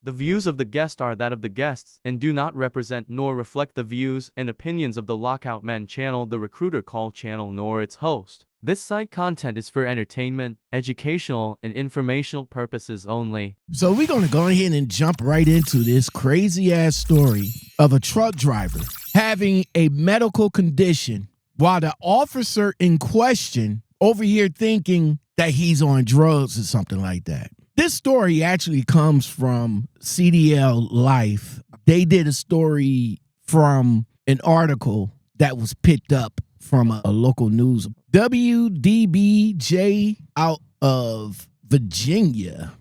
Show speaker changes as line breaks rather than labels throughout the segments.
The views of the guest are that of the guests and do not represent nor reflect the views and opinions of the Lockoutmen channel, the Recruiter Call channel, nor its host. This site content is for entertainment, educational, and informational purposes only.
So we're going to go ahead and jump right into this crazy-ass story of a truck driver having a medical condition while the officer in question over here thinking that he's on drugs or something like that. This story actually comes from CDL Life. They did a story from an article that was picked up from a local news. WDBJ out of Virginia.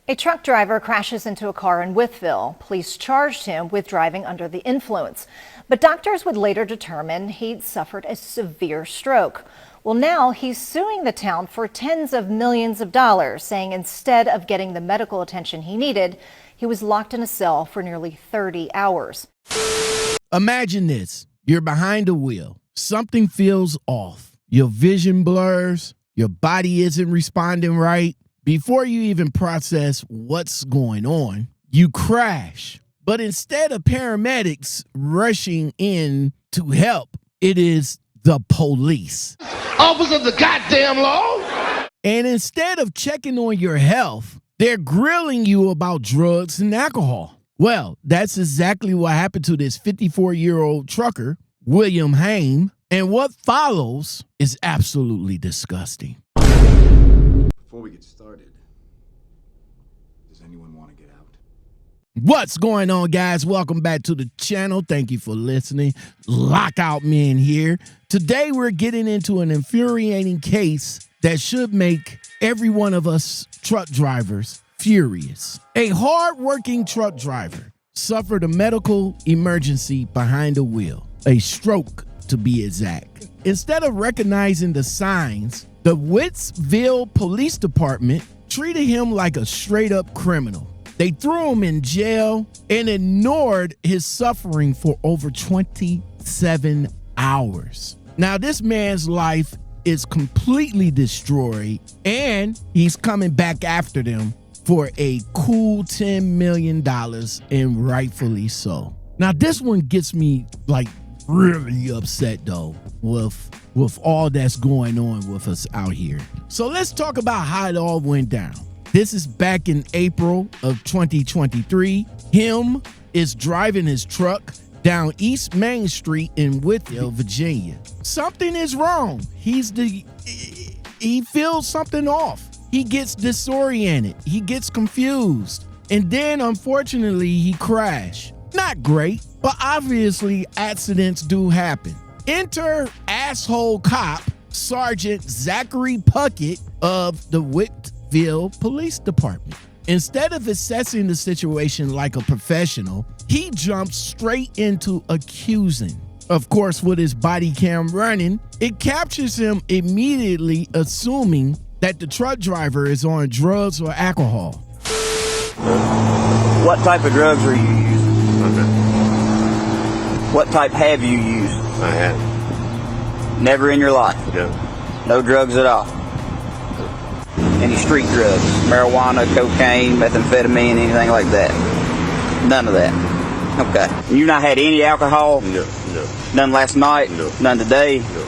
A truck driver crashes into a car in Wytheville. Police charged him with driving under the influence, but doctors would later determine he'd suffered a severe stroke. Well, now he's suing the town for tens of millions of dollars, saying instead of getting the medical attention he needed, he was locked in a cell for nearly 30 hours.
Imagine this. You're behind the wheel. Something feels off. Your vision blurs. Your body isn't responding right. Before you even process what's going on, you crash. But instead of paramedics rushing in to help, it is the police.
Officer of the goddamn law.
And instead of checking on your health, they're grilling you about drugs and alcohol. Well, that's exactly what happened to this 54-year-old trucker, William Haim, and what follows is absolutely disgusting.
Before we get started, does anyone want to get out?
What's going on, guys? Welcome back to the channel. Thank you for listening. Lockoutmen here. Today, we're getting into an infuriating case that should make every one of us truck drivers furious. A hard-working truck driver suffered a medical emergency behind the wheel, a stroke to be exact. Instead of recognizing the signs, the Wytheville Police Department treated him like a straight-up criminal. They threw him in jail and ignored his suffering for over 27 hours. Now, this man's life is completely destroyed, and he's coming back after them for a cool $10 million, and rightfully so. Now, this one gets me, really upset, though, with all that's going on with us out here. So let's talk about how it all went down. This is back in April of 2023. Him is driving his truck down East Main Street in Wytheville, Virginia. Something is wrong. He feels something off. He gets disoriented. He gets confused. And then, unfortunately, he crashed. Not great, but obviously accidents do happen. Enter asshole cop Sergeant Zachary Puckett of the Wytheville Police Department. Instead of assessing the situation like a professional, he jumps straight into accusing. Of course, with his body cam running, it captures him immediately assuming that the truck driver is on drugs or alcohol.
What type of drugs are you using?
Okay.
What type have you used?
I have.
Never in your life?
No.
No drugs at all? Any street drugs? Marijuana, cocaine, methamphetamine, anything like that? None of that? Okay. You not had any alcohol?
No.
None last night?
No.
None today?
No.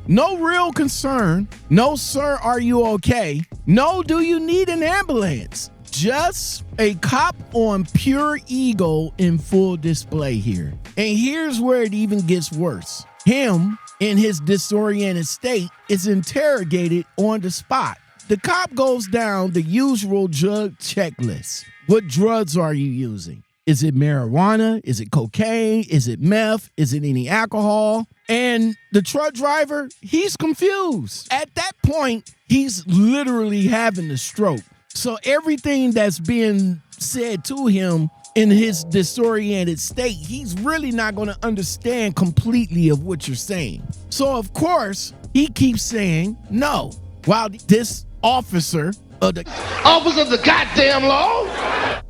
No real concern. No, sir, are you okay? No, do you need an ambulance? Just a cop on pure ego in full display here. And here's where it even gets worse. Him, in his disoriented state, is interrogated on the spot. The cop goes down the usual drug checklist. What drugs are you using? Is it marijuana? Is it cocaine? Is it meth? Is it any alcohol? And the truck driver, he's confused. At that point, he's literally having a stroke. So everything that's being said to him in his disoriented state, he's really not going to understand completely of what you're saying. So, of course, he keeps saying no, while this officer of the
goddamn law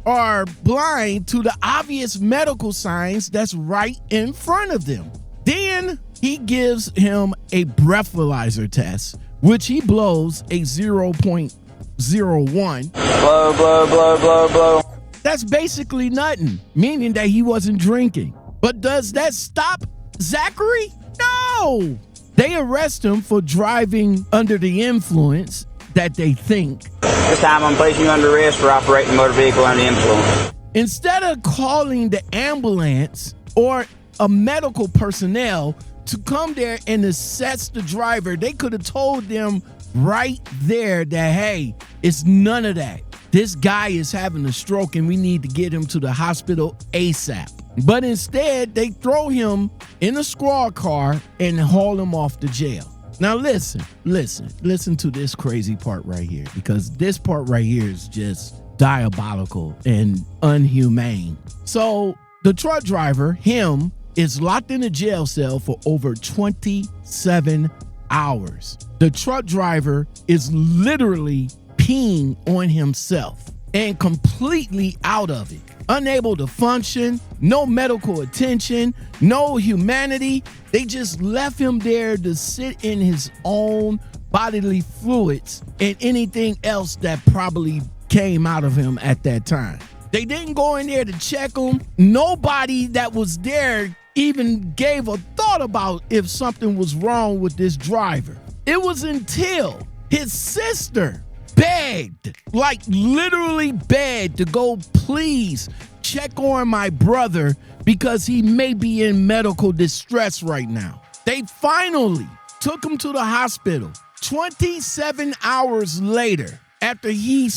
are blind to the obvious medical signs that's right in front of them. Then he gives him a breathalyzer test, which he blows a 0.1 001.
Blow, blow, blow, blow, blow.
That's basically nothing, meaning that he wasn't drinking. But does that stop Zachary? No. They arrest him for driving under the influence that they think.
This time I'm placing you under arrest for operating a motor vehicle under the influence.
Instead of calling the ambulance or a medical personnel to come there and assess the driver, they could have told them right there that, hey, it's none of that. This guy is having a stroke and we need to get him to the hospital ASAP. But instead, they throw him in a squad car and haul him off to jail. Now listen to this crazy part right here, because this part right here is just diabolical and unhumane. So the truck driver, him, is locked in a jail cell for over 27 hours. The truck driver is literally peeing on himself and completely out of it. Unable to function, no medical attention, no humanity. They just left him there to sit in his own bodily fluids and anything else that probably came out of him at that time. They didn't go in there to check him. Nobody that was there even gave a thought about if something was wrong with this driver. It was until his sister begged, like literally begged, to go please check on my brother because he may be in medical distress right now. They finally took him to the hospital 27 hours later after he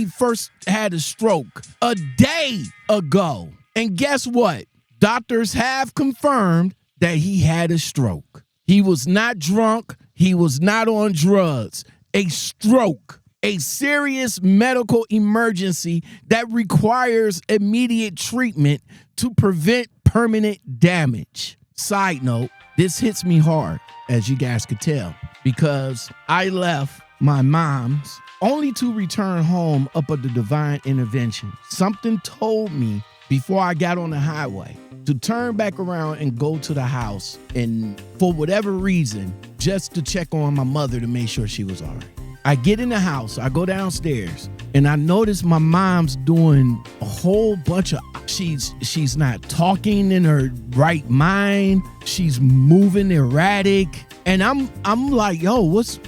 first had a stroke a day ago. And guess what? Doctors have confirmed that he had a stroke. He was not drunk. He was not on drugs. A stroke, a serious medical emergency that requires immediate treatment to prevent permanent damage. Side note, this hits me hard, as you guys could tell, because I left my mom's only to return home up at the divine intervention. Something told me before I got on the highway to turn back around and go to the house, and for whatever reason, just to check on my mother to make sure she was all right. I get in the house, I go downstairs, and I notice my mom's doing a whole bunch of, she's not talking in her right mind, she's moving erratic, and I'm like, yo, what's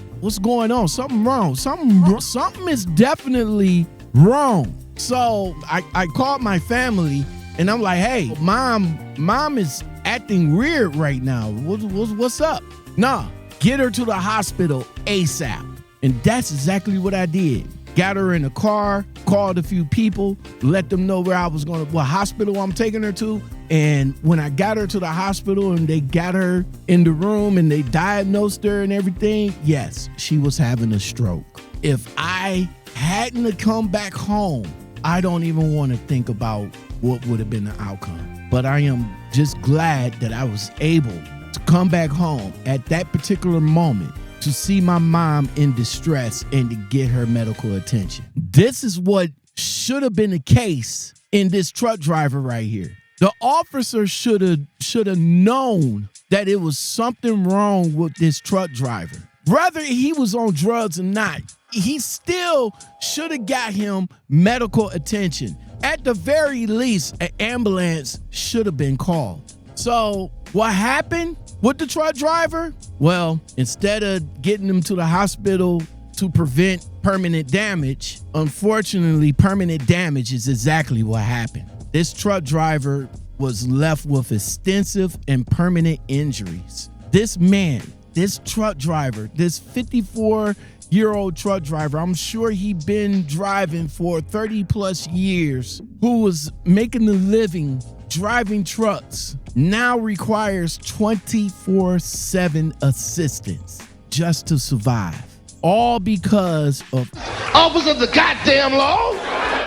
going on? Something wrong. Something is definitely wrong. So I called my family and I'm like, hey, mom is acting weird right now. What's up? Nah, get her to the hospital ASAP. And that's exactly what I did. Got her in a car, called a few people, let them know where I was going to, what hospital I'm taking her to. And when I got her to the hospital and they got her in the room and they diagnosed her and everything, yes, she was having a stroke. If I hadn't come back home, I don't even want to think about what would have been the outcome. But I am just glad that I was able to come back home at that particular moment to see my mom in distress and to get her medical attention. This is what should have been the case in this truck driver right here. The officer should have known that it was something wrong with this truck driver. Whether he was on drugs or not, he still should have got him medical attention. At the very least, an ambulance should have been called. So what happened with the truck driver? Well, instead of getting him to the hospital to prevent permanent damage, unfortunately, permanent damage is exactly what happened. This truck driver was left with extensive and permanent injuries. This man, this truck driver, this 54-year-old truck driver, I'm sure he'd been driving for 30 plus years, who was making a living driving trucks, now requires 24/7 assistance just to survive. All because of
Office of the goddamn law.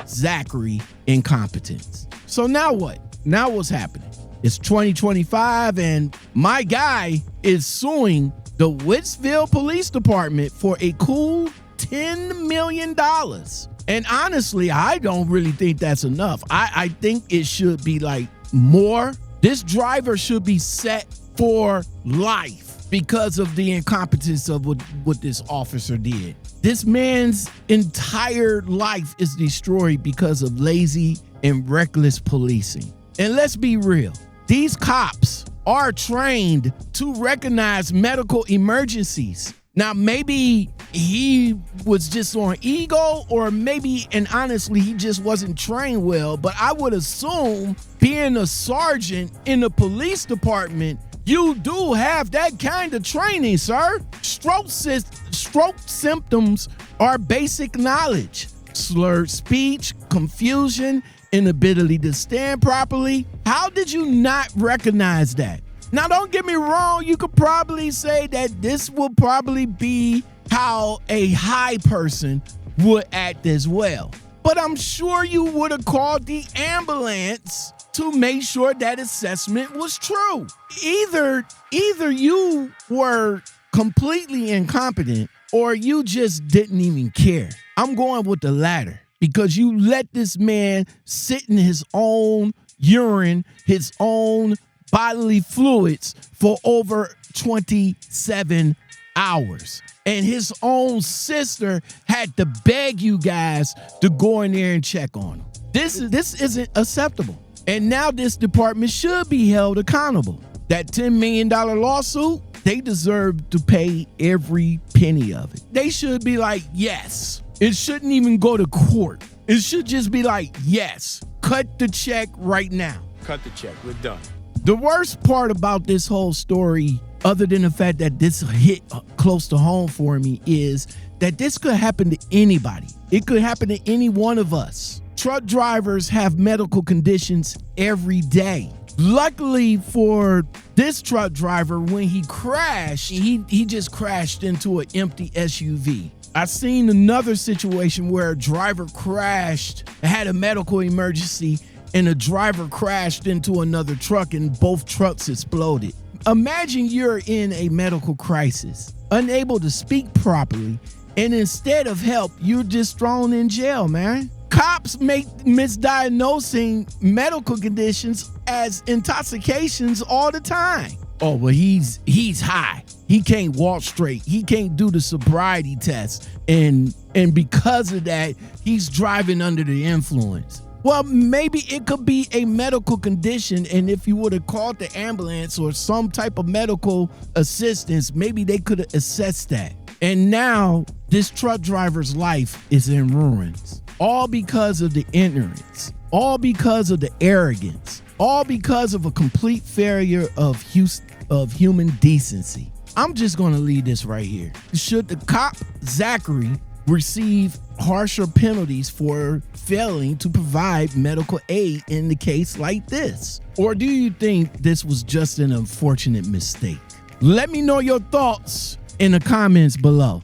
Zachary incompetence. So now what? Now what's happening? It's 2025 and my guy is suing the Wytheville Police Department for a cool $10 million. And honestly, I don't really think that's enough. I think it should be like more. This driver should be set for life because of the incompetence of what this officer did. This man's entire life is destroyed because of lazy and reckless policing. And let's be real, these cops are trained to recognize medical emergencies. Now, maybe he was just on ego, or maybe, and honestly, he just wasn't trained well. But I would assume, being a sergeant in the police department, you do have that kind of training, sir. Stroke symptoms are basic knowledge. Slurred speech, confusion, inability to stand properly. How did you not recognize that? Now, don't get me wrong, you could probably say that this will probably be how a high person would act as well. But I'm sure you would have called the ambulance to make sure that assessment was true. Either you were completely incompetent or you just didn't even care. I'm going with the latter, because you let this man sit in his own urine, his own bodily fluids for over 27 hours. And his own sister had to beg you guys to go in there and check on him. This isn't acceptable. And now this department should be held accountable. That $10 million lawsuit, they deserve to pay every penny of it. They should be like, yes. It shouldn't even go to court. It should just be like, yes, cut the check right now.
Cut the check. We're done.
The worst part about this whole story, other than the fact that this hit close to home for me, is that this could happen to anybody. It could happen to any one of us. Truck drivers have medical conditions every day. Luckily for this truck driver, when he crashed, he just crashed into an empty SUV. I've seen another situation where a driver crashed, had a medical emergency, and a driver crashed into another truck and both trucks exploded. Imagine you're in a medical crisis, unable to speak properly, and instead of help, you're just thrown in jail, man. Cops make misdiagnosing medical conditions as intoxications all the time. Oh, well, he's high. He can't walk straight. He can't do the sobriety test. And because of that, he's driving under the influence. Well, maybe it could be a medical condition, and if you would have called the ambulance or some type of medical assistance, maybe they could have assessed that. And now this truck driver's life is in ruins. All because of the ignorance. All because of the arrogance. All because of a complete failure of human decency. I'm just going to leave this right here. Should the cop, Zachary, receive harsher penalties for failing to provide medical aid in the case like this? Or do you think this was just an unfortunate mistake? Let me know your thoughts in the comments below.